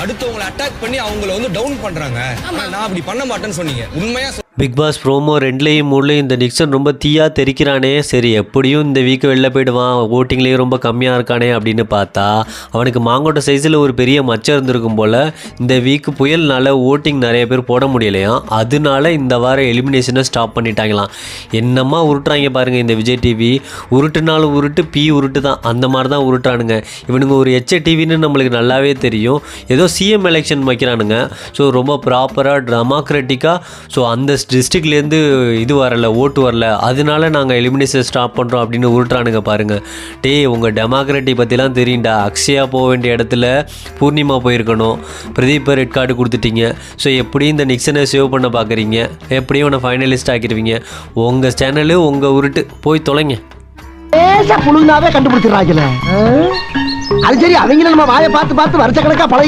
அடுத்தவங்களை அட்டாக் பண்ணி அவங்கள வந்து டவுன் பண்றாங்க. நான் அப்படி பண்ண மாட்டேன்னு சொன்னீங்க. உண்மையா பிக் பாஸ் ப்ரோமோ 2லேயும் 3லேயும் இந்த நிக்சன் ரொம்ப தீயா தெரிக்கிறானே, சரி எப்படியும் இந்த வீக்கு வெளில போயிடுவான், ஓட்டிங்லேயும் ரொம்ப கம்மியாக இருக்கானே அப்படின்னு பார்த்தா அவனுக்கு மாங்கோட்டை சைஸில் ஒரு பெரிய மச்சம் இருந்திருக்கும் போல். இந்த வீக்கு புயல்னால ஓட்டிங் நிறைய பேர் போட முடியலையாம், அதனால இந்த வாரம் எலிமினேஷனை ஸ்டாப் பண்ணிட்டாங்களாம். என்னம்மா உருட்டுறாங்க பாருங்கள் இந்த விஜய் டிவி. உருட்டுனாலும் உருட்டு பீ உருட்டு தான், அந்த மாதிரி தான் உருட்டுறானுங்க இவனுங்க. ஒரு டிவின்னு நம்மளுக்கு நல்லாவே தெரியும். ஏதோ சிஎம் எலெக்ஷன் வைக்கிறானுங்க. ஸோ ரொம்ப ப்ராப்பராக டெமோக்ராட்டிக்காக, ஸோ அந்த டிஸ்ட்ரிக்ட்லேருந்து இது வரல, ஓட்டு வரல, அதனால நாங்கள் எலிமினேஷன் ஸ்டாப் பண்ணுறோம் அப்படின்னு உருட்டுறானுங்க பாருங்கள். உங்கள் டெமோக்ராட்டி பற்றிலாம் தெரியும்டா. அக்ஷயா போக வேண்டிய இடத்துல பூர்ணிமா போயிருக்கணும், பிரதீப் ரெட் கார்டு கொடுத்துட்டீங்க. ஸோ எப்படியும் இந்த நிக்சனை சேவ் பண்ண பார்க்குறீங்க, எப்படியும் உன்னை ஃபைனலிஸ்ட் ஆக்கிடுவீங்க. உங்கள் சேனலு உங்கள் உருட்டு, போய் தொலைங்க. புழுந்தாவே கண்டுபிடிச்சிடறாங்களே. அது சரி, அவங்க நம்ம வாயை பார்த்து பார்த்து வருஷக்கணக்காக பழகி